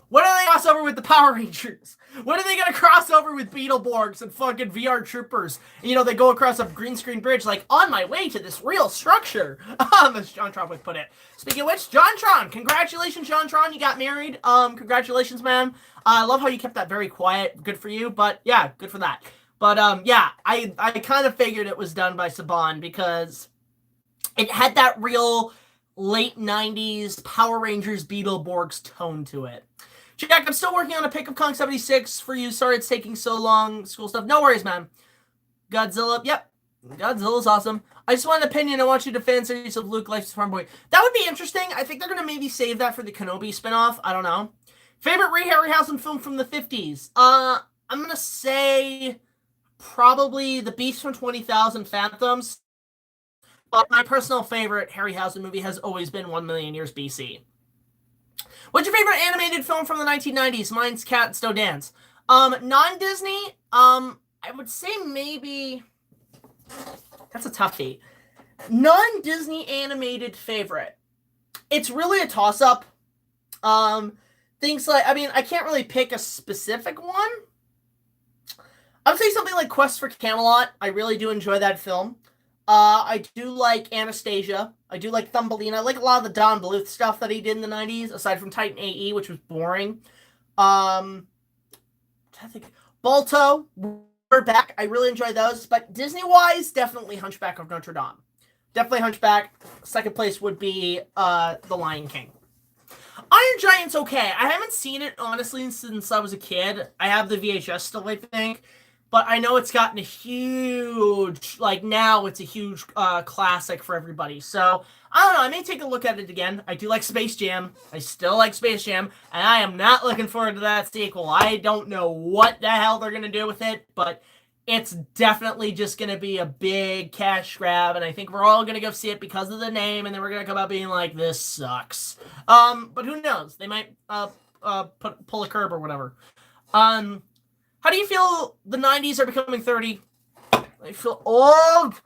what are they cross over with the Power Rangers? What are they gonna cross over with Beetleborgs and fucking VR Troopers? They go across a green screen bridge, like, on my way to this real structure. As John Tron would put it. Speaking of which, John Tron, congratulations, John Tron, you got married. Congratulations, man. I love how you kept that very quiet. Good for you, but yeah, good for that. But, yeah, I kind of figured it was done by Saban because it had that real late 90s Power Rangers Beetleborgs tone to it. Jack, I'm still working on a pick of Kong 76 for you. Sorry it's taking so long. School stuff. No worries, man. Godzilla. Yep. Godzilla's awesome. I just want an opinion. I want you to fan series of Luke Life's Farm Boy. That would be interesting. I think they're going to maybe save that for the Kenobi spinoff. I don't know. Favorite Ray Harryhausen film from the 50s? I'm going to say probably The Beast from 20,000 Phantoms. But my personal favorite Harryhausen movie has always been 1 Million Years BC. What's your favorite animated film from the 1990s? Mine's Cat Still Dance. Non-Disney, I would say maybe... That's a toughie. Non-Disney animated favorite. It's really a toss-up. Things like... I can't really pick a specific one. I would say something like Quest for Camelot. I really do enjoy that film. I do like Anastasia. I do like Thumbelina. I like a lot of the Don Bluth stuff that he did in the 90s, aside from Titan AE, which was boring. I think Balto, We're Back. I really enjoy those. But Disney-wise, definitely Hunchback of Notre Dame. Definitely Hunchback. Second place would be The Lion King. Iron Giant's okay. I haven't seen it, honestly, since I was a kid. I have the VHS still, I think. But I know it's gotten a huge, now it's a huge classic for everybody. So, I don't know, I may take a look at it again. I do like Space Jam. I still like Space Jam. And I am not looking forward to that sequel. I don't know what the hell they're going to do with it. But it's definitely just going to be a big cash grab. And I think we're all going to go see it because of the name. And then we're going to come out being like, this sucks. But who knows? They might pull a curb or whatever. How do you feel the 90s are becoming 30? I feel old.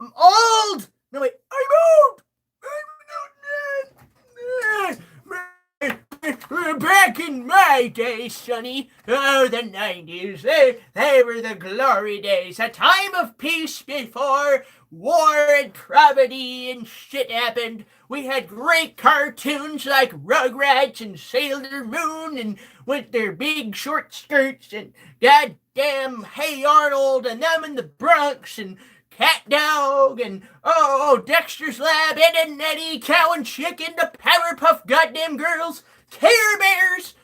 I'm old. No, wait. I'm old. Back in my day, Sonny. Oh, the 90s. They were the glory days. A time of peace before war and poverty and shit happened. We had great cartoons like Rugrats and Sailor Moon and with their big short skirts and goddamn Hey Arnold and them in the Bronx and Cat Dog and Dexter's Lab, Ed and Eddie, Cow and Chicken, the Powerpuff Goddamn Girls, Care Bears,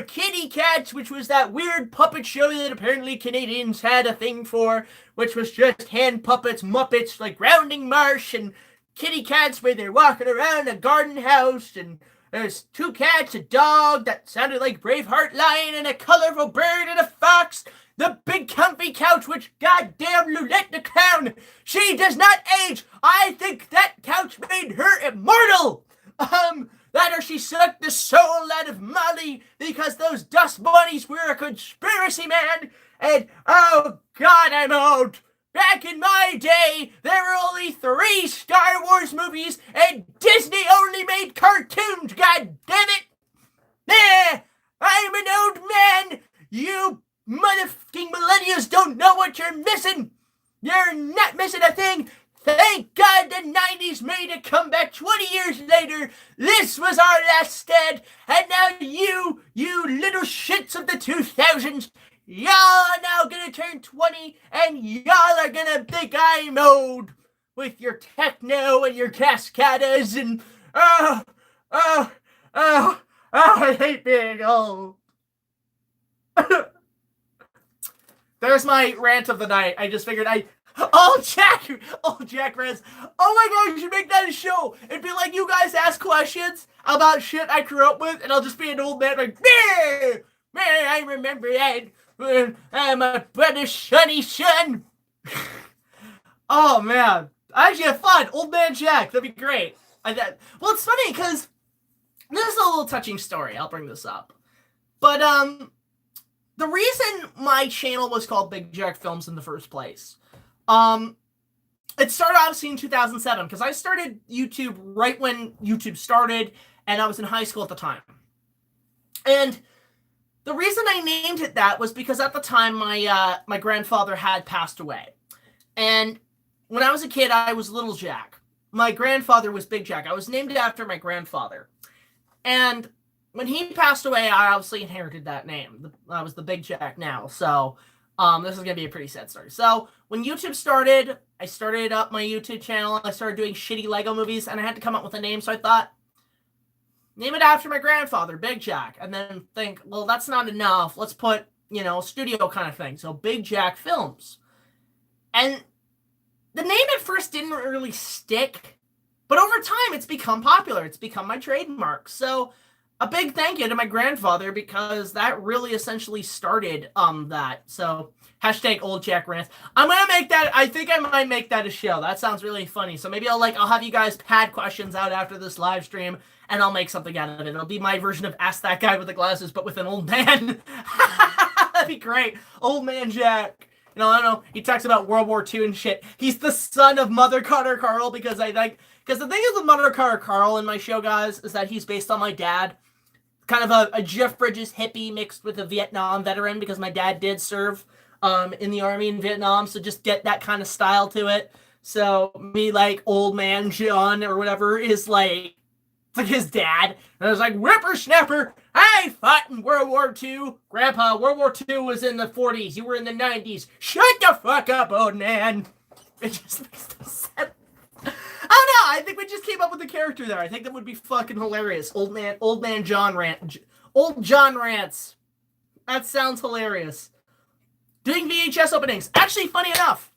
Kitty Cats, which was that weird puppet show that apparently Canadians had a thing for, which was just hand puppets, Muppets, like Rounding Marsh and kitty cats where they're walking around a garden house, and there's two cats, a dog that sounded like Braveheart Lion, and a colorful bird and a fox. The big comfy couch, which goddamn Lulette the Clown, she does not age. I think that couch made her immortal. That or she sucked the soul out of Molly because those dust bunnies were a conspiracy, man. And oh God, I'm old. Back in my day, there were only 3 Star Wars movies, and Disney only made cartoons, god damn it! I'm an old man! You motherfucking millennials don't know what you're missing! You're not missing a thing! Thank God the 90s made a gonna come back 20 years later. This was our last stand, and now you little shits of the 2000s, y'all are now gonna turn 20, and y'all are gonna think I'm old with your techno and your cascadas and I hate being old. There's my rant of the night. I just figured Jack rants. Oh my god, you should make that a show. It'd be like you guys ask questions about shit I grew up with, and I'll just be an old man like, man, I remember that when I'm a brother's sonny son. Oh man, I actually have fun. Old man Jack, that'd be great. Well, it's funny because this is a little touching story. I'll bring this up, but the reason my channel was called Big Jack Films in the first place, it started obviously in 2007 because I started YouTube right when YouTube started, and I was in high school at the time. And the reason I named it that was because at the time my grandfather had passed away, and when I was a kid I was Little Jack. My grandfather was Big Jack. I was named after my grandfather, and when he passed away, I obviously inherited that name. I was the Big Jack now, so this is going to be a pretty sad story. So when YouTube started, I started up my YouTube channel. I started doing shitty Lego movies, and I had to come up with a name, so I thought, name it after my grandfather, Big Jack, and then think, well, that's not enough. Let's put, studio kind of thing. So Big Jack Films. And the name at first didn't really stick, but over time, it's become popular. It's become my trademark. So a big thank you to my grandfather because that really essentially started that. So hashtag old Jack rants. I'm gonna make that. I think I might make that a show. That sounds really funny. So maybe I'll have you guys pad questions out after this live stream, and I'll make something out of it. It'll be my version of Ask That Guy with the Glasses, but with an old man. That'd be great. Old man Jack. I don't know. He talks about World War II and shit. He's the son of Mother Carter Carl because the thing is with Mother Carter Carl in my show, guys, is that he's based on my dad. Kind of a Jeff Bridges hippie mixed with a Vietnam veteran because my dad did serve in the army in Vietnam, so just get that kind of style to it. So me like old man John or whatever is like his dad, and I was like, whippersnapper, I fought in World War II. Grandpa, World War II was in the 40s. You were in the 90s. Shut the fuck up, old man. It just makes no sense. I don't know. I think we just came up with a character there. I think that would be fucking hilarious. Old man John rant. Old John rants. That sounds hilarious. Doing VHS openings. Actually, funny enough,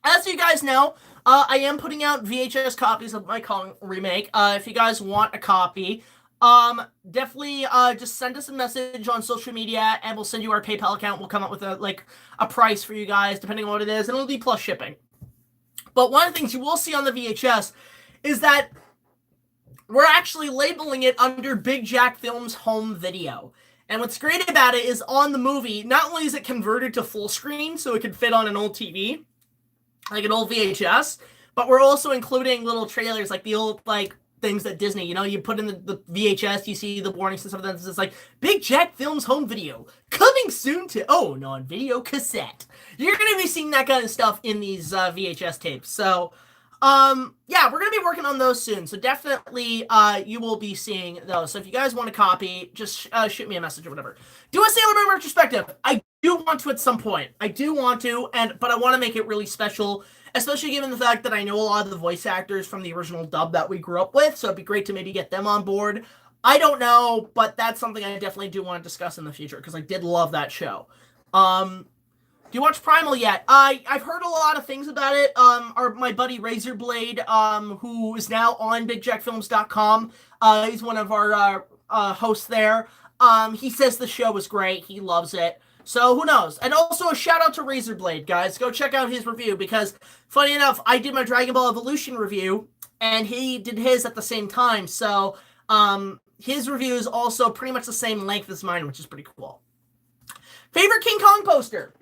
as you guys know, I am putting out VHS copies of my Kong remake. If you guys want a copy, definitely just send us a message on social media, and we'll send you our PayPal account. We'll come up with a price for you guys, depending on what it is, and it'll be plus shipping. But one of the things you will see on the VHS is that we're actually labeling it under Big Jack Films Home Video. And what's great about it is on the movie, not only is it converted to full screen, so it can fit on an old TV, like an old VHS, but we're also including little trailers, like the old, things that Disney, you put in the VHS, you see the warnings and stuff like that. It's like, Big Jack Films Home Video, coming soon to own on video cassette. You're going to be seeing that kind of stuff in these VHS tapes. So, yeah, we're going to be working on those soon. So definitely, you will be seeing those. So if you guys want a copy, just shoot me a message or whatever. Do a Sailor Moon retrospective. I do want to at some point. I do want to, but I want to make it really special, especially given the fact that I know a lot of the voice actors from the original dub that we grew up with, so it'd be great to maybe get them on board. I don't know, but that's something I definitely do want to discuss in the future, because I did love that show. Do you watch Primal yet? I've heard a lot of things about it. My buddy Razorblade, who is now on BigJackFilms.com, he's one of our hosts there. He says the show is great. He loves it. So who knows? And also a shout out to Razorblade, guys. Go check out his review, because funny enough, I did my Dragon Ball Evolution review, and he did his at the same time. So his review is also pretty much the same length as mine, which is pretty cool. Favorite King Kong poster?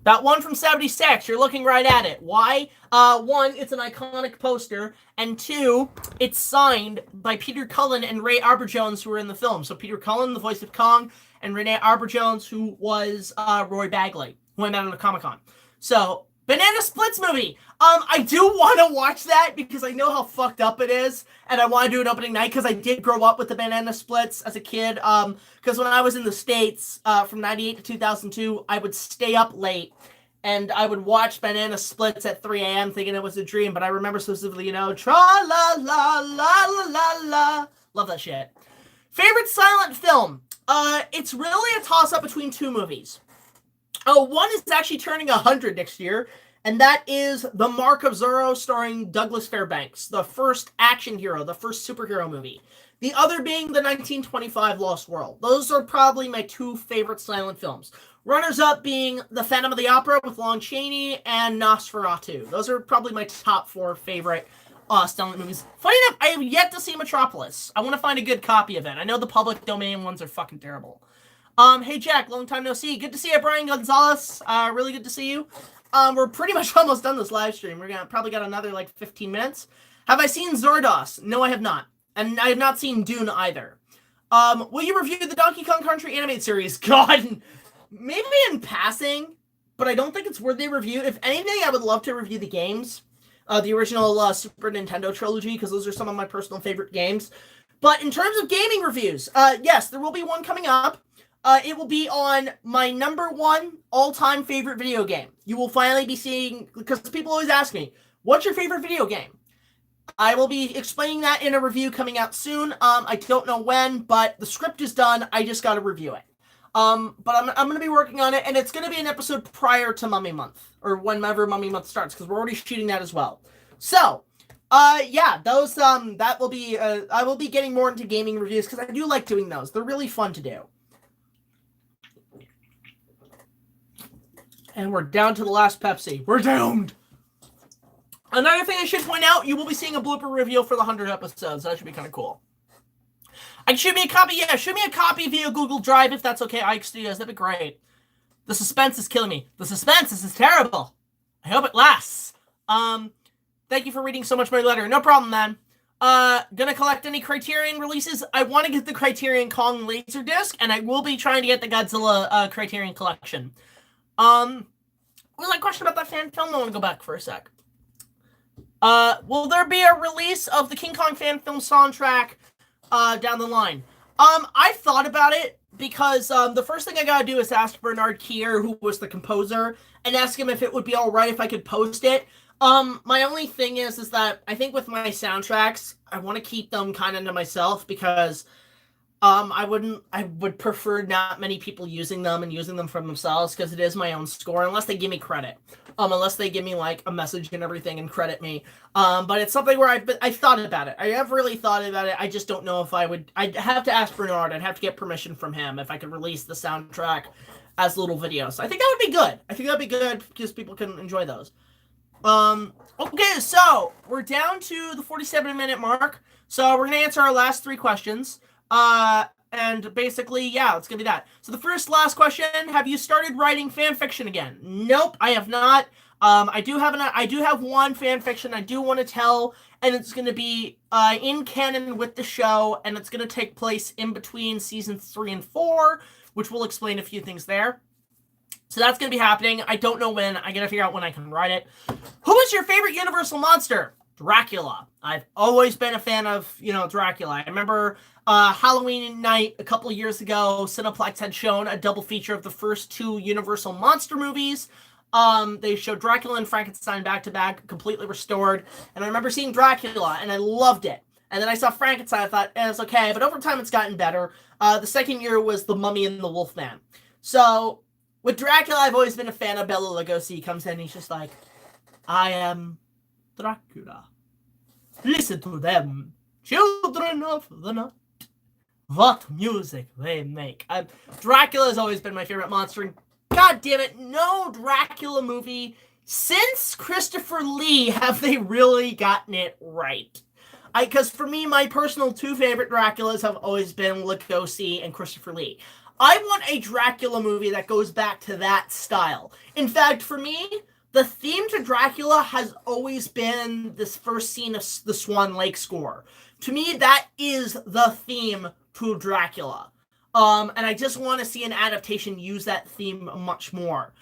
That one from 76, you're looking right at it. Why? One, it's an iconic poster, and two, it's signed by Peter Cullen and Ray Arbor-Jones, who were in the film. So Peter Cullen, the voice of Kong, and Renee Arbor-Jones, who was Roy Bagley, who I met on the Comic-Con. So Banana Splits movie. I do want to watch that because I know how fucked up it is, and I want to do an opening night because I did grow up with the Banana Splits as a kid. Because when I was in the States, from 98 to 2002, I would stay up late, and I would watch Banana Splits at 3 a.m. thinking it was a dream, but I remember specifically, tra-la-la-la-la-la-la. Love that shit. Favorite silent film? It's really a toss-up between two movies. One is actually turning 100 next year, and that is The Mark of Zorro, starring Douglas Fairbanks, the first action hero, the first superhero movie. The other being the 1925 Lost World. Those are probably my two favorite silent films. Runners-up being The Phantom of the Opera with Lon Chaney and Nosferatu. Those are probably my top 4 favorite silent movies. Funny enough, I have yet to see Metropolis. I want to find a good copy of it. I know the public domain ones are fucking terrible. Hey Jack, long time no see. Good to see you, Brian Gonzalez. Really good to see you. We're pretty much almost done this live stream. We're gonna probably got another like 15 minutes. Have I seen Zordos? No, I have not. And I have not seen Dune either. Will you review the Donkey Kong Country animated series? God, maybe in passing, but I don't think it's worthy of review. If anything, I would love to review the games. The original Super Nintendo trilogy, because those are some of my personal favorite games. But in terms of gaming reviews, yes, there will be one coming up. It will be on my #1 all-time favorite video game. You will finally be seeing, because people always ask me, what's your favorite video game? I will be explaining that in a review coming out soon. I don't know when, but the script is done. I just got to review it. But I'm going to be working on it, and it's going to be an episode prior to Mummy Month, or whenever Mummy Month starts, because we're already shooting that as well. So, yeah, those, that will be, I will be getting more into gaming reviews, because I do like doing those. They're really fun to do. And we're down to the last Pepsi. We're doomed! Another thing I should point out, you will be seeing a blooper reveal for the 100 episodes. That should be kind of cool. Shoot me a copy, yeah, shoot me a copy via Google Drive if that's okay, Ike Studios. That'd be great. The suspense is killing me. The suspense, this is terrible. I hope it lasts. Thank you for reading so much my letter. No problem, man. Gonna collect any Criterion releases. I want to get the Criterion Kong Laserdisc, and I will be trying to get the Godzilla Criterion Collection. What was that question about that fan film? I want to go back for a sec. Will there be a release of the King Kong fan film soundtrack down the line? I thought about it because the first thing I gotta do is ask Bernard Kier, who was the composer, and ask him if it would be alright if I could post it. My only thing is that I think with my soundtracks, I want to keep them kind of to myself because I would prefer not many people using them and using them for themselves because it is my own score, unless they give me credit. Unless they give me like a message and everything and credit me. But it's something where I thought about it. I have really thought about it. I just don't know if I would. I'd have to ask Bernard. I'd have to get permission from him if I could release the soundtrack as little videos. I think that would be good. I think that'd be good because people can enjoy those. Okay, so we're down to the 47-minute mark. So we're gonna answer our last 3 questions. And basically, yeah, it's gonna be that. So the last question, have you started writing fan fiction again? Nope, I have not. I do have one fan fiction I do want to tell, and it's gonna be in canon with the show, and it's gonna take place in between seasons 3 and 4, which will explain a few things there. So that's gonna be happening. I don't know when. I gotta figure out when I can write it. Who is your favorite Universal monster? Dracula. I've always been a fan of, Dracula. I remember Halloween night a couple of years ago, Cineplex had shown a double feature of the first 2 Universal monster movies. They showed Dracula and Frankenstein back to back, completely restored. And I remember seeing Dracula, and I loved it. And then I saw Frankenstein, I thought, it's okay. But over time, it's gotten better. The second year was The Mummy and the Wolfman. So with Dracula, I've always been a fan of Bela Lugosi. He comes in, and he's just like, I am Dracula. Listen to them, children of the night. What music they make. Dracula has always been my favorite monster. And God damn it, no Dracula movie since Christopher Lee have they really gotten it right. Because for me, my personal 2 favorite Draculas have always been Lugosi and Christopher Lee. I want a Dracula movie that goes back to that style. In fact, for me, the theme to Dracula has always been this first scene of the Swan Lake score. To me, that is the theme to Dracula. And I just want to see an adaptation use that theme much more.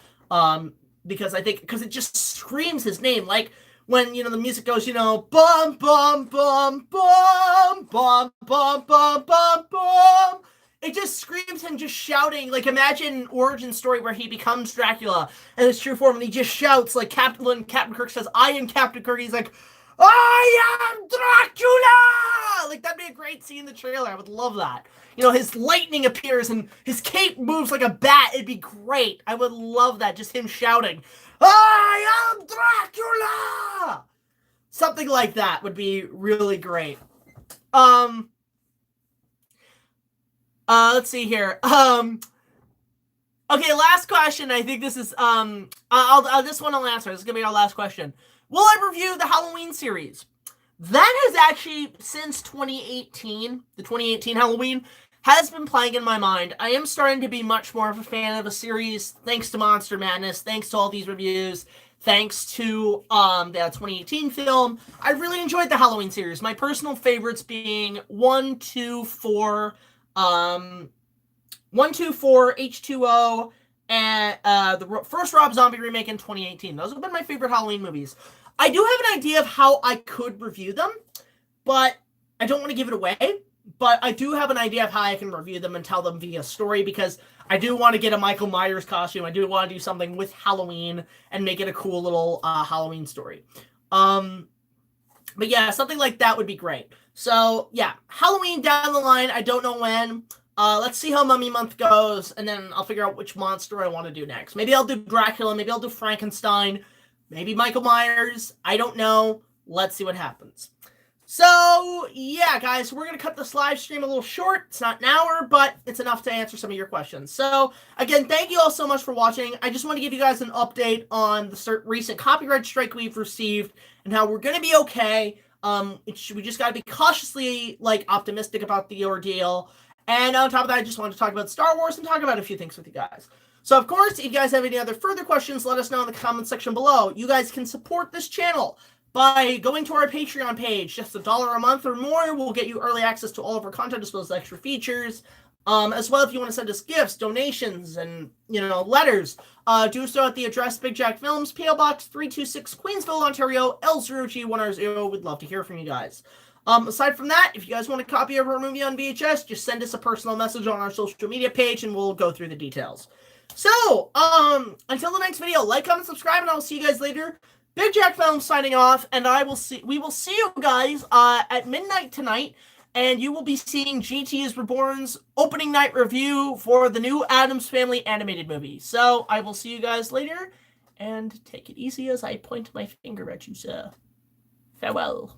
because I think, because it just screams his name. Like, when, you know, the music goes, you know, bum, bum, bum, bum, bum, bum, bum, bum, bum. It just screams him just shouting. Like, imagine an origin story where he becomes Dracula in his true form, and he just shouts, like, Captain Kirk says, I am Captain Kirk. He's like, I am Dracula! Like, that'd be a great scene in the trailer. I would love that. You know, his lightning appears, and his cape moves like a bat. It'd be great. I would love that. Just him shouting, I am Dracula! Something like that would be really great. Let's see here. Okay, last question. I think this is, this one I'll answer. This is gonna be our last question. Will I review the Halloween series? That has actually, since 2018, the 2018 Halloween, has been playing in my mind. I am starting to be much more of a fan of a series, thanks to Monster Madness, thanks to all these reviews, thanks to the 2018 film. I really enjoyed the Halloween series. My personal favorites being 1, 2, 4, H2O, and the first Rob Zombie remake in 2018. Those have been my favorite Halloween movies. I do have an idea of how I could review them, but I don't want to give it away. But I do have an idea of how I can review them and tell them via story, because I do want to get a Michael Myers costume. I do want to do something with Halloween and make it a cool little Halloween story. But yeah, something like that would be great. So yeah, Halloween down the line. I don't know when. Let's see how Mummy Month goes, and then I'll figure out which monster I want to do next. Maybe I'll do Dracula. Maybe I'll do Frankenstein. Maybe Michael Myers. I don't know. Let's see what happens. So, yeah, guys, we're going to cut this live stream a little short. It's not an hour, but it's enough to answer some of your questions. So, again, thank you all so much for watching. I just want to give you guys an update on the recent copyright strike we've received and how we're going to be okay. We just got to be cautiously, optimistic about the ordeal. And on top of that, I just want to talk about Star Wars and talk about a few things with you guys. So, of course, if you guys have any other further questions, let us know in the comment section below. You guys can support this channel by going to our Patreon page. Just $1 a month or more will get you early access to all of our content, as well as extra features. As well, if you want to send us gifts, donations, and, letters, do so at the address BigJackFilms, P.O. Box 326, Queensville, Ontario, L0G1R0. We'd love to hear from you guys. Aside from that, if you guys want a copy of our movie on VHS, just send us a personal message on our social media page, and we'll go through the details. So, until the next video, like, comment, subscribe, and I will see you guys later. Big Jack Films signing off, and we will see you guys at midnight tonight, and you will be seeing GT is Reborn's opening night review for the new Addams Family animated movie. So I will see you guys later, and take it easy as I point my finger at you, sir. Farewell.